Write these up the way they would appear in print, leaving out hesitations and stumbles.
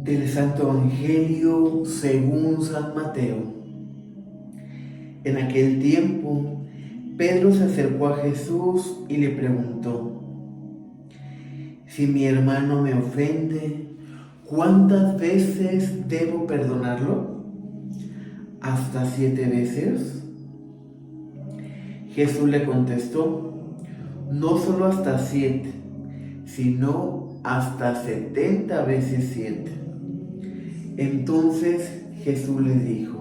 Del Santo Evangelio según San Mateo. En aquel tiempo, Pedro se acercó a Jesús y le preguntó: si mi hermano me ofende, ¿cuántas veces debo perdonarlo? ¿Hasta 7 veces? Jesús le contestó: no solo hasta 7, sino hasta 70 veces 7. Entonces Jesús les dijo: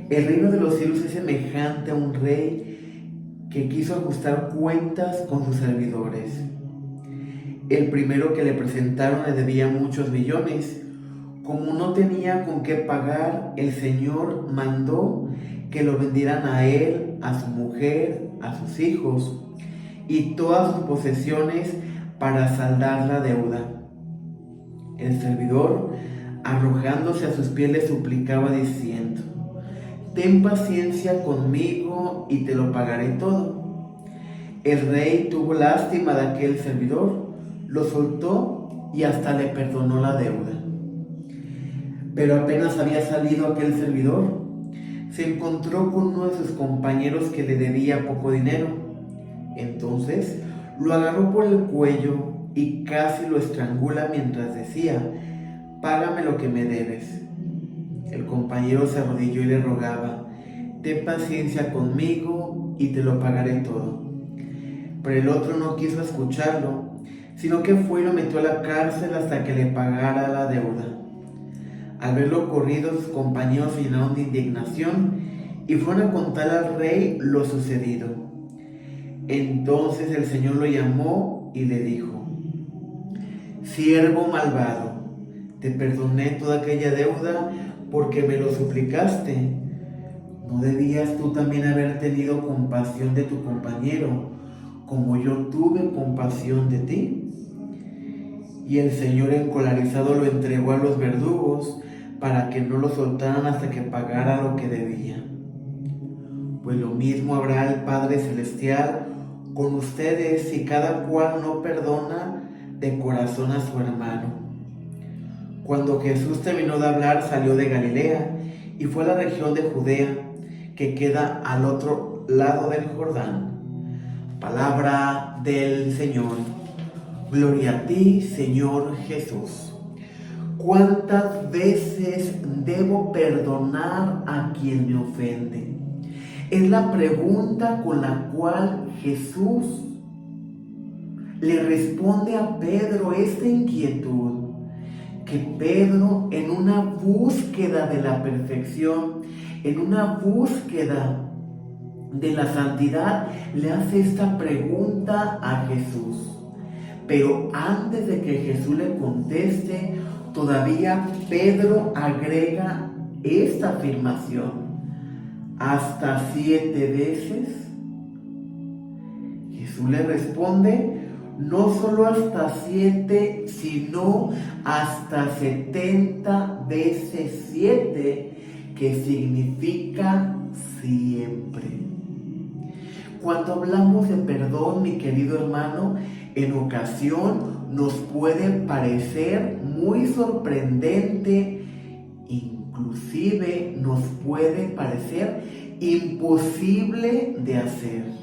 el reino de los cielos es semejante a un rey que quiso ajustar cuentas con sus servidores. El primero que le presentaron le debía muchos millones. Como no tenía con qué pagar, el Señor mandó que lo vendieran a él, a su mujer, a sus hijos y todas sus posesiones para saldar la deuda. El servidor, arrojándose a sus pies, le suplicaba diciendo: ten paciencia conmigo y te lo pagaré todo. El rey tuvo lástima de aquel servidor, lo soltó y hasta le perdonó la deuda. Pero apenas había salido aquel servidor, se encontró con uno de sus compañeros que le debía poco dinero. Entonces lo agarró por el cuello y casi lo estrangula mientras decía: págame lo que me debes. El compañero se arrodilló y le rogaba: ten paciencia conmigo y te lo pagaré todo. Pero el otro no quiso escucharlo, sino que fue y lo metió a la cárcel hasta que le pagara la deuda. Al ver lo ocurrido, sus compañeros se llenaron de indignación y fueron a contar al rey lo sucedido. Entonces el Señor lo llamó y le dijo: siervo malvado, te perdoné toda aquella deuda porque me lo suplicaste. ¿No debías tú también haber tenido compasión de tu compañero, como yo tuve compasión de ti? Y el Señor, encolerizado, lo entregó a los verdugos para que no lo soltaran hasta que pagara lo que debía. Pues lo mismo hará el Padre Celestial con ustedes si cada cual no perdona de corazón a su hermano. Cuando Jesús terminó de hablar, salió de Galilea y fue a la región de Judea, que queda al otro lado del Jordán. Palabra del Señor. Gloria a ti, Señor Jesús. ¿Cuántas veces debo perdonar a quien me ofende? Es la pregunta con la cual Jesús le responde a Pedro esta inquietud. Que Pedro, en una búsqueda de la perfección, en una búsqueda de la santidad, le hace esta pregunta a Jesús. Pero antes de que Jesús le conteste, todavía Pedro agrega esta afirmación: ¿hasta 7 veces? Jesús le responde: no solo hasta 7, sino hasta 70 veces 7, que significa siempre. Cuando hablamos de perdón, mi querido hermano, en ocasión nos puede parecer muy sorprendente, inclusive nos puede parecer imposible de hacer.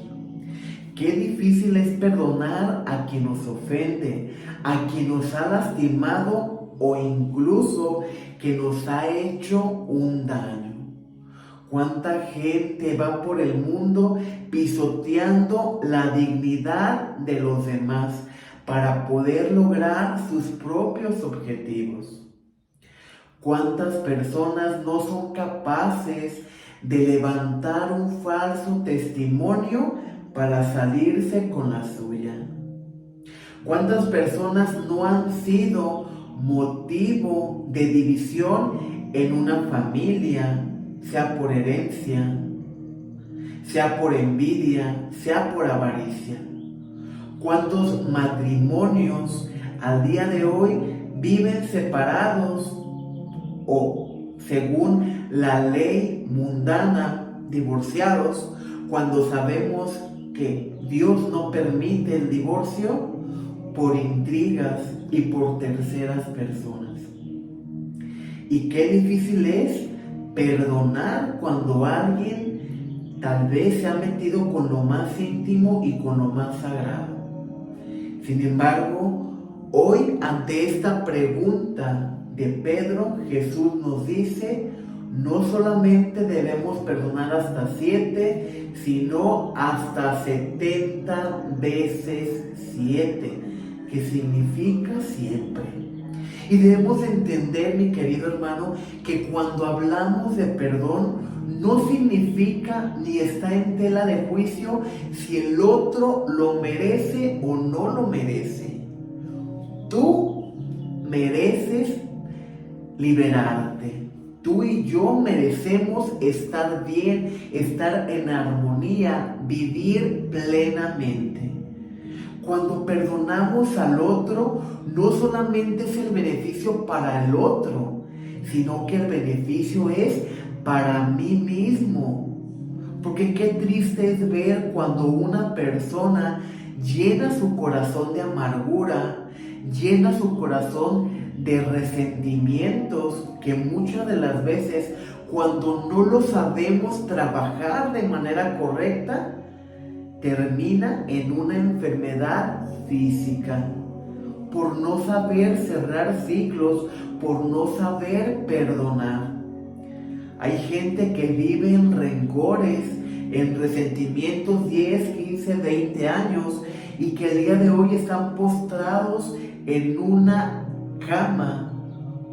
Qué difícil es perdonar a quien nos ofende, a quien nos ha lastimado o incluso que nos ha hecho un daño. ¿Cuánta gente va por el mundo pisoteando la dignidad de los demás para poder lograr sus propios objetivos? ¿Cuántas personas no son capaces de levantar un falso testimonio para salirse con la suya? ¿Cuántas personas no han sido motivo de división en una familia, sea por herencia, sea por envidia, sea por avaricia? ¿Cuántos matrimonios al día de hoy viven separados o, según la ley mundana, divorciados, cuando sabemos que Dios no permite el divorcio por intrigas y por terceras personas? Y qué difícil es perdonar cuando alguien tal vez se ha metido con lo más íntimo y con lo más sagrado. Sin embargo, hoy ante esta pregunta de Pedro, Jesús nos dice, no solamente debemos perdonar hasta 7, sino hasta 70 veces 7, que significa siempre. Y debemos entender, mi querido hermano, que cuando hablamos de perdón, no significa ni está en tela de juicio si el otro lo merece o no lo merece. Tú mereces liberarte. Tú y yo merecemos estar bien, estar en armonía, vivir plenamente. Cuando perdonamos al otro, no solamente es el beneficio para el otro, sino que el beneficio es para mí mismo. Porque qué triste es ver cuando una persona llena su corazón de amargura, llena su corazón de resentimientos, que muchas de las veces cuando no lo sabemos trabajar de manera correcta, termina en una enfermedad física, por no saber cerrar ciclos, por no saber perdonar. Hay gente que vive en rencores, en resentimientos 10, 15, 20 años y que el día de hoy están postrados en una cama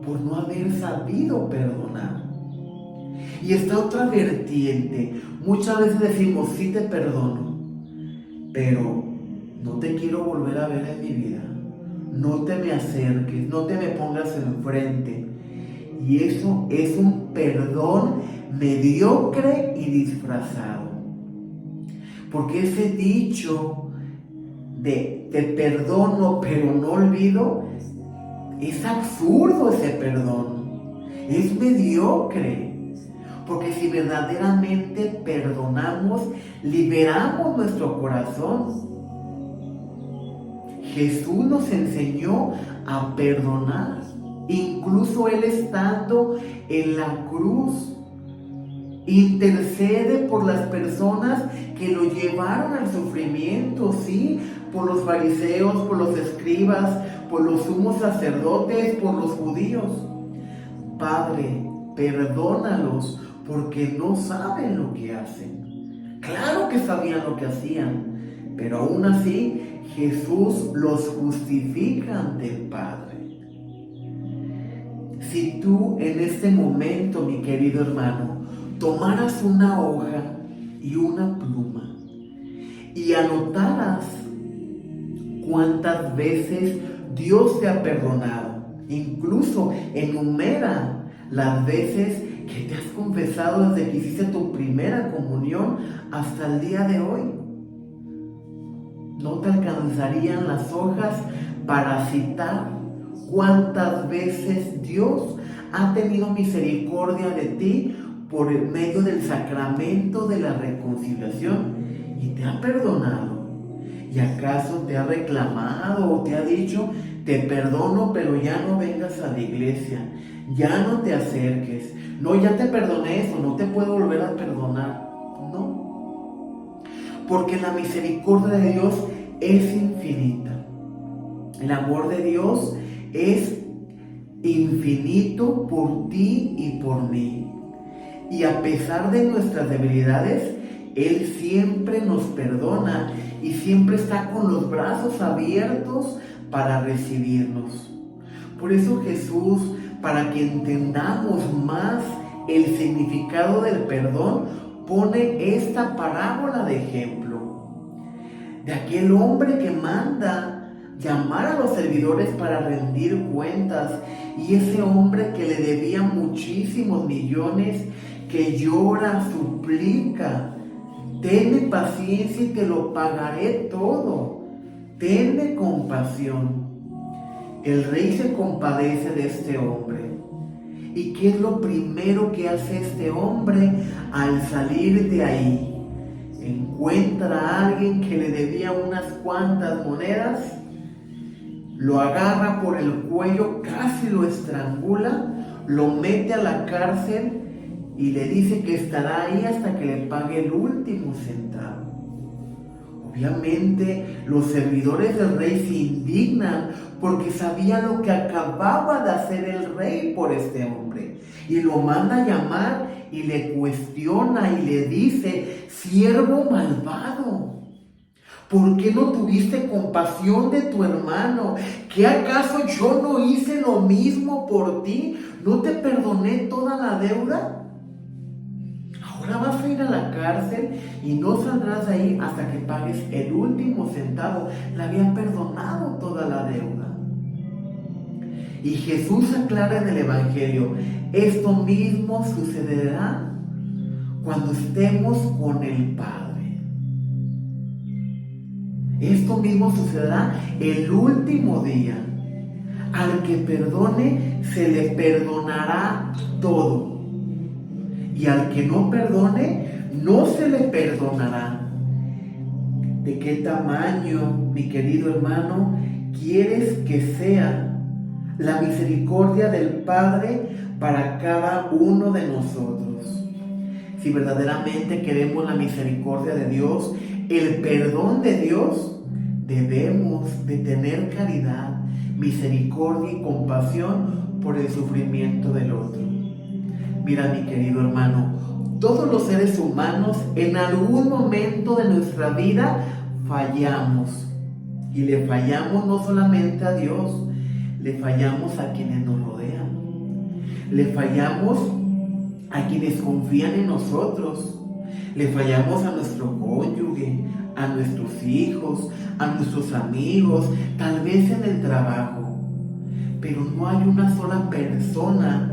por no haber sabido perdonar. Y está otra vertiente. Muchas veces decimos, sí te perdono, pero no te quiero volver a ver en mi vida. No te me acerques, no te me pongas enfrente. Y eso es un perdón mediocre y disfrazado. Porque ese dicho de te perdono pero no olvido, es absurdo ese perdón. Es mediocre. Porque si verdaderamente perdonamos, liberamos nuestro corazón. Jesús nos enseñó a perdonar, incluso Él estando en la cruz. Intercede por las personas que lo llevaron al sufrimiento, ¿sí? Por los fariseos, por los escribas, por los sumos sacerdotes, por los judíos. Padre, perdónalos porque no saben lo que hacen. Claro que sabían lo que hacían, pero aún así Jesús los justifica ante el Padre. Si tú en este momento, mi querido hermano, tomaras una hoja y una pluma y anotaras cuántas veces Dios te ha perdonado, incluso enumera las veces que te has confesado desde que hiciste tu primera comunión hasta el día de hoy, no te alcanzarían las hojas para citar cuántas veces Dios ha tenido misericordia de ti por el medio del sacramento de la reconciliación y te ha perdonado. ¿Y acaso te ha reclamado o te ha dicho, te perdono, pero ya no vengas a la iglesia, ya no te acerques, no, ya te perdoné eso, no te puedo volver a perdonar? No, porque la misericordia de Dios es infinita. El amor de Dios es infinito por ti y por mí. Y a pesar de nuestras debilidades, Él siempre nos perdona y siempre está con los brazos abiertos para recibirnos. Por eso Jesús, para que entendamos más el significado del perdón, pone esta parábola de ejemplo de aquel hombre que manda llamar a los servidores para rendir cuentas, y ese hombre que le debía muchísimos millones, que llora, suplica, tenme paciencia y te lo pagaré todo, tenme compasión. El rey se compadece de este hombre. ¿Y qué es lo primero que hace este hombre al salir de ahí? Encuentra a alguien que le debía unas cuantas monedas, lo agarra por el cuello, casi lo estrangula, lo mete a la cárcel y le dice que estará ahí hasta que le pague el último centavo. Obviamente los servidores del rey se indignan porque sabían lo que acababa de hacer el rey por este hombre. Y lo manda a llamar y le cuestiona y le dice: siervo malvado, ¿por qué no tuviste compasión de tu hermano? ¿Qué acaso yo no hice lo mismo por ti? ¿No te perdoné toda la deuda? Ahora vas a ir a la cárcel y no saldrás de ahí hasta que pagues el último centavo. Le habían perdonado toda la deuda. Y Jesús aclara en el Evangelio: esto mismo sucederá cuando estemos con el Padre. Esto mismo sucederá el último día. Al que perdone, se le perdonará todo. Y al que no perdone, no se le perdonará. ¿De qué tamaño, mi querido hermano, quieres que sea la misericordia del Padre para cada uno de nosotros? Si verdaderamente queremos la misericordia de Dios, el perdón de Dios, debemos de tener caridad, misericordia y compasión por el sufrimiento del otro. Mira, mi querido hermano, todos los seres humanos en algún momento de nuestra vida fallamos. Y le fallamos no solamente a Dios, le fallamos a quienes nos rodean. Le fallamos a quienes confían en nosotros. Le fallamos a nuestro cónyuge, a nuestros hijos, a nuestros amigos, tal vez en el trabajo. Pero no hay una sola persona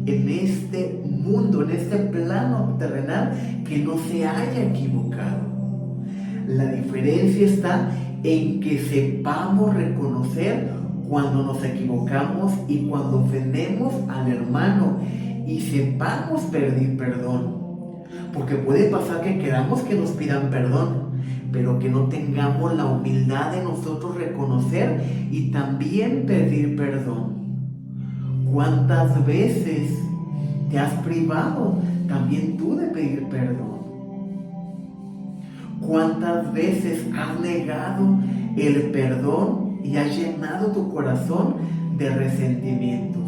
en este mundo, en este plano terrenal, que no se haya equivocado. La diferencia está en que sepamos reconocer cuando nos equivocamos y cuando ofendemos al hermano, y sepamos pedir perdón. Porque puede pasar que queramos que nos pidan perdón, pero que no tengamos la humildad de nosotros reconocer y también pedir perdón. ¿Cuántas veces te has privado también tú de pedir perdón? ¿Cuántas veces has negado el perdón y has llenado tu corazón de resentimientos?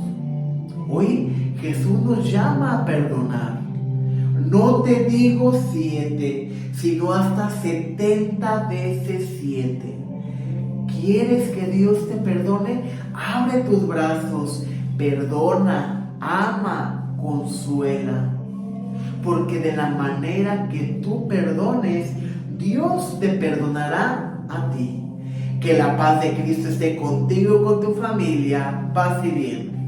Hoy Jesús nos llama a perdonar. No te digo 7, sino hasta 70 veces 7. ¿Quieres que Dios te perdone? Abre tus brazos, perdona, ama, consuela. Porque de la manera que tú perdones, Dios te perdonará a ti. Que la paz de Cristo esté contigo y con tu familia. Paz y bien.